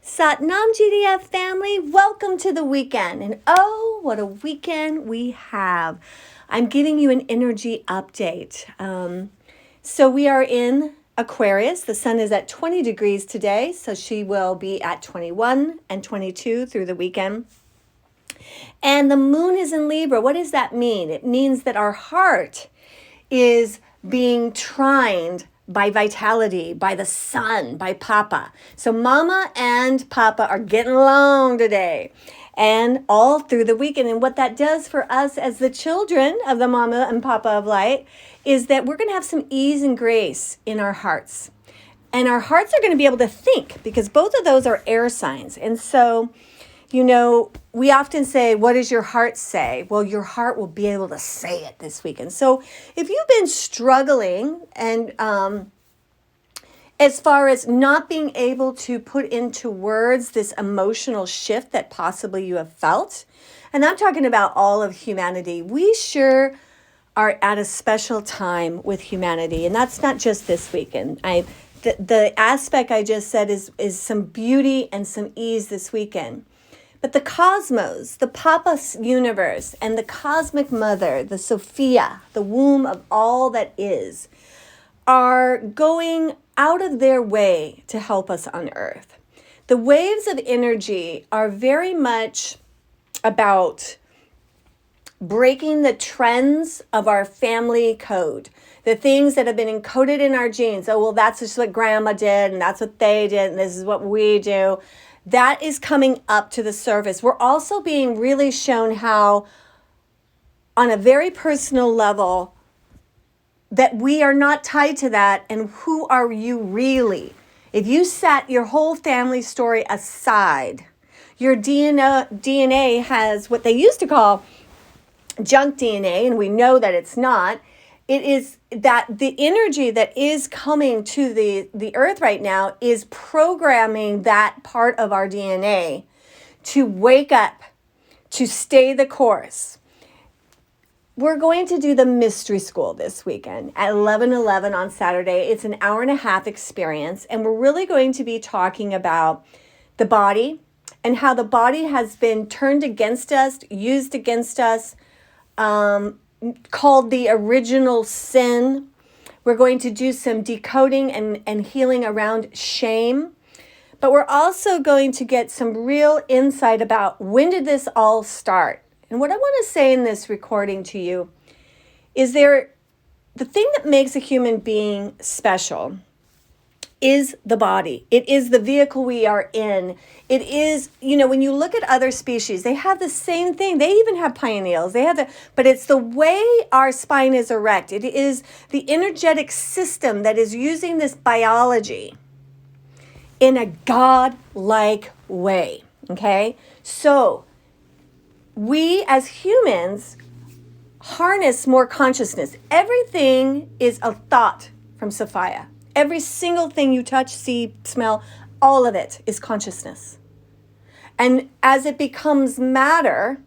Satnam GDF family, welcome to the weekend. And oh, what a weekend we have. I'm giving you an energy update. So we are in Aquarius. The sun is at 20 degrees today, so she will be at 21 and 22 through the weekend. And the moon is in Libra. What does that mean? It means that our heart is being trined by vitality, by the sun, by Papa. So Mama and Papa are getting along today and all through the weekend. And what that does for us as the children of the Mama and Papa of Light is that we're going to have some ease and grace in our hearts. And our hearts are going to be able to think, because both of those are air signs. And so, we often say, what does your heart say? Well, your heart will be able to say it this weekend. So if you've been struggling and as far as not being able to put into words this emotional shift that possibly you have felt, and I'm talking about all of humanity, we sure are at a special time with humanity. And that's not just this weekend. The aspect I just said is some beauty and some ease this weekend. But the cosmos, the Papa universe, and the cosmic mother, the Sophia, the womb of all that is, are going out of their way to help us on Earth. The waves of energy are very much about breaking the trends of our family code, the things that have been encoded in our genes. Oh, well, that's just what grandma did, and that's what they did, and this is what we do. That is coming up to the surface. We're also being really shown how, on a very personal level, that we are not tied to that, and who are you really? If you set your whole family story aside, your DNA has what they used to call junk DNA, and we know that it's not. It is that the energy that is coming to the earth right now is programming that part of our DNA to wake up, to stay the course. We're going to do the mystery school this weekend at 11:11 on Saturday. It's an hour-and-a-half experience, and we're really going to be talking about the body and how the body has been turned against us, used against us, called the original sin. We're going to do some decoding and healing around shame. But we're also going to get some real insight about when did this all start. And what I want to say in this recording to you is the thing that makes a human being special is the body. It is the vehicle we are in. It is, when you look at other species, they have the same thing. They even have pineals. But it's the way our spine is erect. It is the energetic system that is using this biology in a God-like way. Okay? So we as humans harness more consciousness. Everything is a thought from Sophia. Every single thing you touch, see, smell, all of it is consciousness. And as it becomes matter,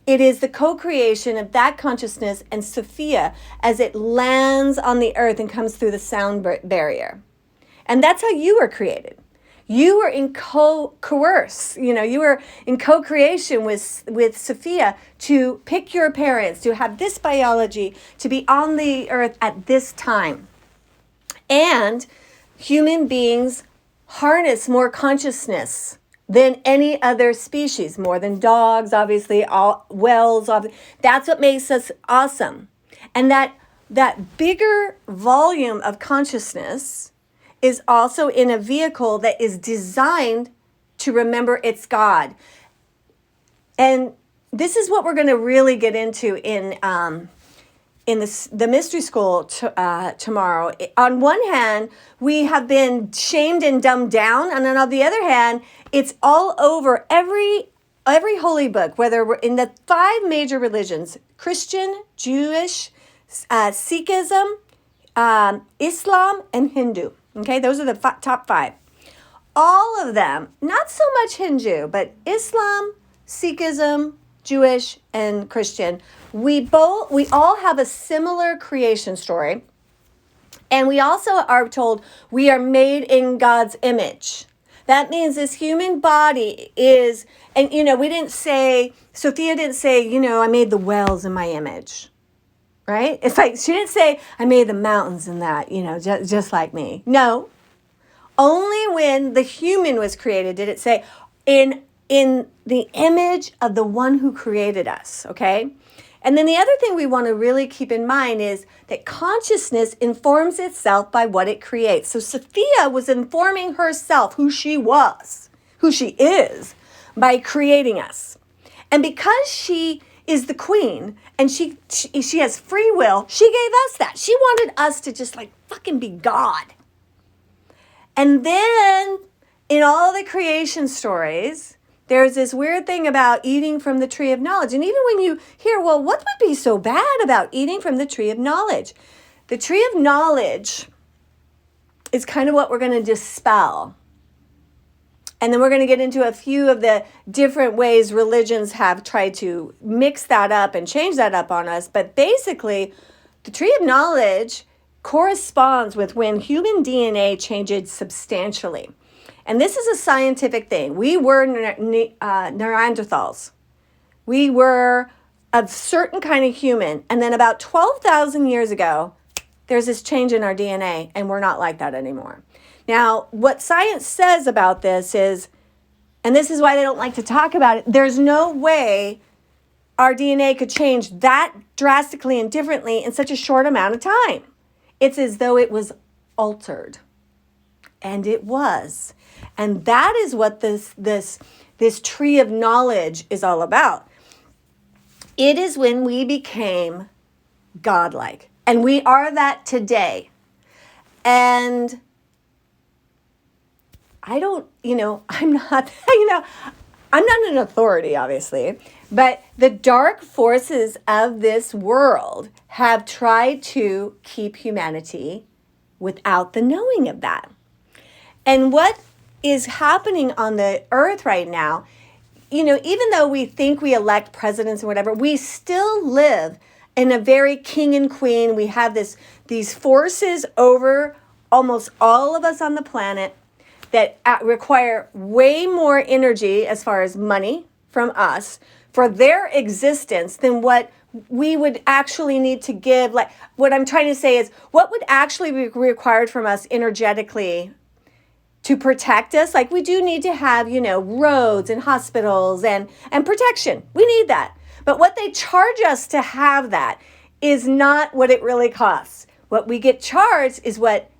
it is the co-creation of that consciousness and Sophia as it lands on the earth and comes through the sound barrier. And that's how you were created. You were in coerce, you were in co-creation with Sophia to pick your parents, to have this biology, to be on the earth at this time. And human beings harness more consciousness than any other species, more than dogs, obviously, whales. That's what makes us awesome. And that bigger volume of consciousness is also in a vehicle that is designed to remember its God. And this is what we're going to really get into in the mystery school tomorrow. On one hand, we have been shamed and dumbed down, and then on the other hand, it's all over every holy book, whether we're in the 5 major religions: Christian, Jewish, Sikhism, Islam, and Hindu. Okay, those are the top 5. All of them, not so much Hindu, but Islam, Sikhism, Jewish, and Christian, we all have a similar creation story. And we also are told we are made in God's image. That means this human body is, and we didn't say, Sophia didn't say, I made the wells in my image, right? It's like, she didn't say, I made the mountains in that, just like me. No, only when the human was created did it say, in the image of the one who created us, okay? And then the other thing we want to really keep in mind is that consciousness informs itself by what it creates. So Sophia was informing herself who she was, who she is, by creating us. And because she is the queen and she has free will, she gave us that. She wanted us to just like fucking be God. And then in all the creation stories, there's this weird thing about eating from the tree of knowledge. And even when you hear, well, what would be so bad about eating from the tree of knowledge? The tree of knowledge is kind of what we're going to dispel. And then we're going to get into a few of the different ways religions have tried to mix that up and change that up on us. But basically, the tree of knowledge corresponds with when human DNA changes substantially. And this is a scientific thing. We were Neanderthals. We were a certain kind of human. And then about 12,000 years ago, there's this change in our DNA, and we're not like that anymore. Now, what science says about this is, and this is why they don't like to talk about it, there's no way our DNA could change that drastically and differently in such a short amount of time. It's as though it was altered. And it was. And that is what this tree of knowledge is all about. It is when we became godlike. And we are that today. And I'm not an authority, obviously, but the dark forces of this world have tried to keep humanity without the knowing of that. And what is happening on the earth right now, even though we think we elect presidents and whatever, we still live in a very king and queen. We have these forces over almost all of us on the planet that require way more energy as far as money from us for their existence than what we would actually need to give. Like, what I'm trying to say is, what would actually be required from us energetically to protect us? Like, we do need to have, roads and hospitals and protection. We need that. But what they charge us to have that is not what it really costs. What we get charged is what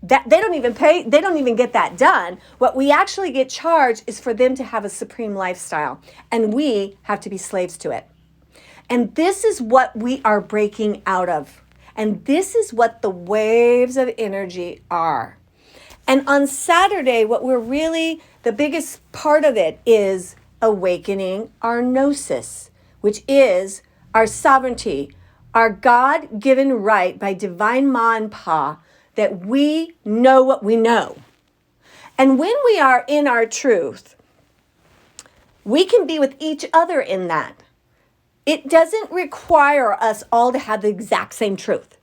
that they don't even pay. They don't even get that done. What we actually get charged is for them to have a supreme lifestyle, and we have to be slaves to it. And this is what we are breaking out of. And this is what the waves of energy are. And on Saturday, the biggest part of it is awakening our gnosis, which is our sovereignty, our God-given right by divine Ma and Pa that we know what we know. And when we are in our truth, we can be with each other in that. It doesn't require us all to have the exact same truth.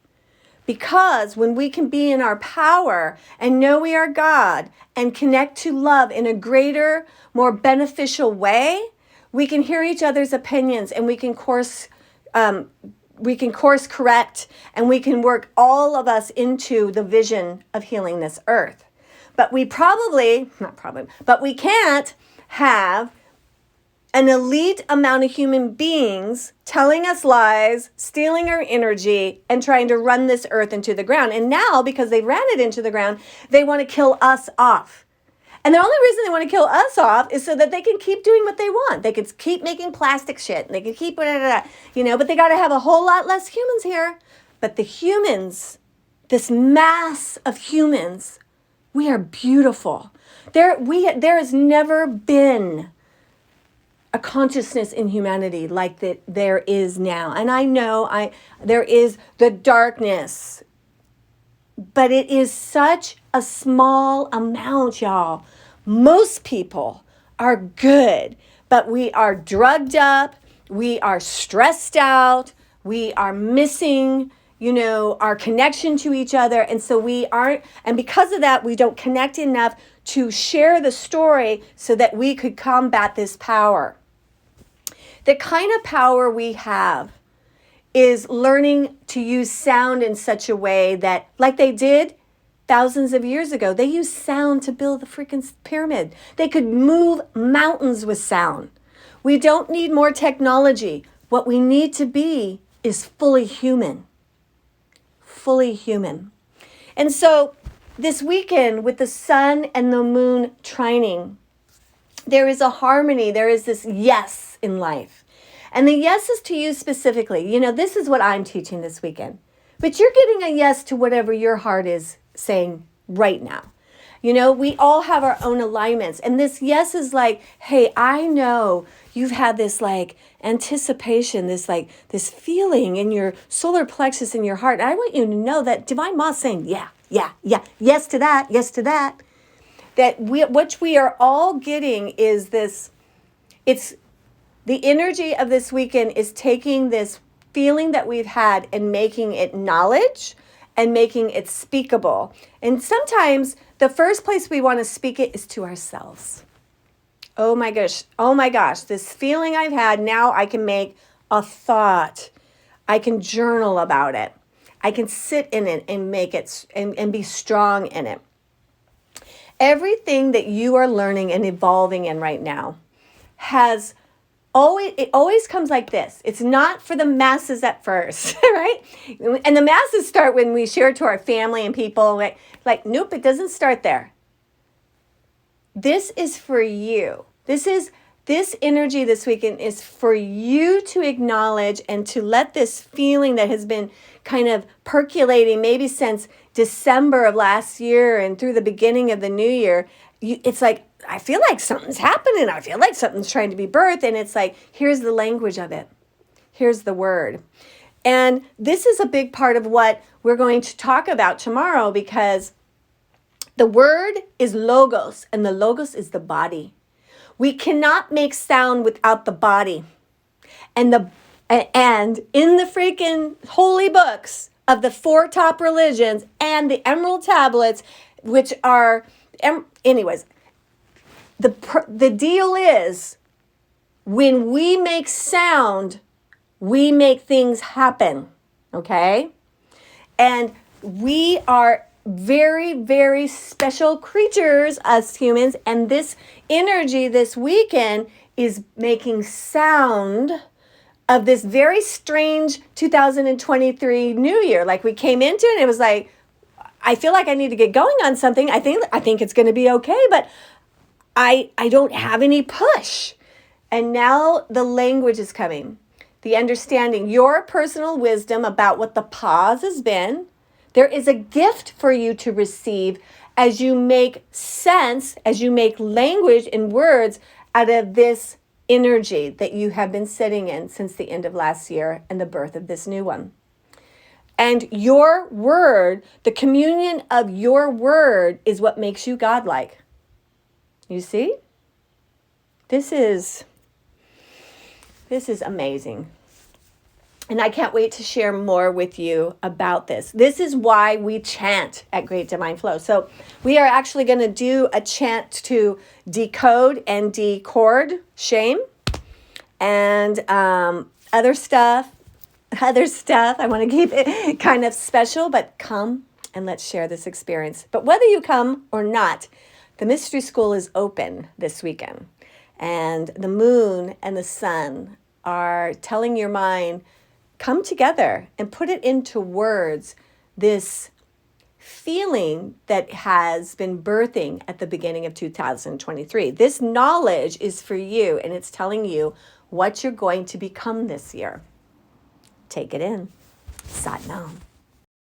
Because when we can be in our power and know we are God and connect to love in a greater, more beneficial way, we can hear each other's opinions and we can course correct, and we can work all of us into the vision of healing this earth. But we we can't have an elite amount of human beings telling us lies, stealing our energy, and trying to run this earth into the ground. And now, because they ran it into the ground, they want to kill us off. And the only reason they want to kill us off is so that they can keep doing what they want. They can keep making plastic shit, and they can keep, but they got to have a whole lot less humans here. But the humans, this mass of humans, we are beautiful. There has never been a consciousness in humanity like that there is now. And I know there is the darkness, but it is such a small amount, y'all. Most people are good, but we are drugged up, we are stressed out, we are missing, our connection to each other. And so and because of that, we don't connect enough to share the story so that we could combat this power. The kind of power we have is learning to use sound in such a way that, like they did thousands of years ago, they used sound to build the freaking pyramid. They could move mountains with sound. We don't need more technology. What we need to be is fully human. Fully human. And so this weekend with the sun and the moon trining, there is a harmony. There is this yes in life. And the yes is to you specifically. You know, this is what I'm teaching this weekend. But you're getting a yes to whatever your heart is saying right now. You know, we all have our own alignments. And this yes is like, hey, I know you've had this like anticipation, this feeling in your solar plexus in your heart. And I want you to know that Divine Ma's saying, yeah, yes to that, yes to that. What we are all getting is this, it's the energy of this weekend is taking this feeling that we've had and making it knowledge and making it speakable. And sometimes the first place we want to speak it is to ourselves. Oh my gosh, this feeling I've had, now I can make a thought. I can journal about it. I can sit in it and make it and be strong in it. Everything that you are learning and evolving in right now it always comes like this. It's not for the masses at first, right? And the masses start when we share to our family and people. Nope, it doesn't start there. This is for you. This energy this weekend is for you to acknowledge and to let this feeling that has been kind of percolating maybe since December of last year and through the beginning of the new year. It's like, I feel like something's happening. I feel like something's trying to be birthed. And it's like, here's the language of it. Here's the word. And this is a big part of what we're going to talk about tomorrow, because the word is logos, and the logos is the body. We cannot make sound without the body. And in the freaking holy books of the 4 top religions and the emerald tablets, which are, anyways, the deal is when we make sound, we make things happen, okay? And we are very, very special creatures as humans, and this energy this weekend is making sound of this very strange 2023 New Year. Like we came into it, and it was like, I feel like I need to get going on something. I think it's going to be okay, but I don't have any push. And now the language is coming. The understanding, your personal wisdom about what the pause has been. There is a gift for you to receive as you make sense, as you make language and words out of this energy that you have been sitting in since the end of last year and the birth of this new one. And your word, the communion of your word, is what makes you godlike. You see? This is amazing. And I can't wait to share more with you about this. This is why we chant at Great Divine Flow. So we are actually going to do a chant to decode and decord shame and other stuff. I want to keep it kind of special, but come and let's share this experience. But whether you come or not, the Mystery School is open this weekend. And the moon and the sun are telling your mind, come together and put it into words, this feeling that has been birthing at the beginning of 2023. This knowledge is for you, and it's telling you what you're going to become this year. Take it in. Sat Nam.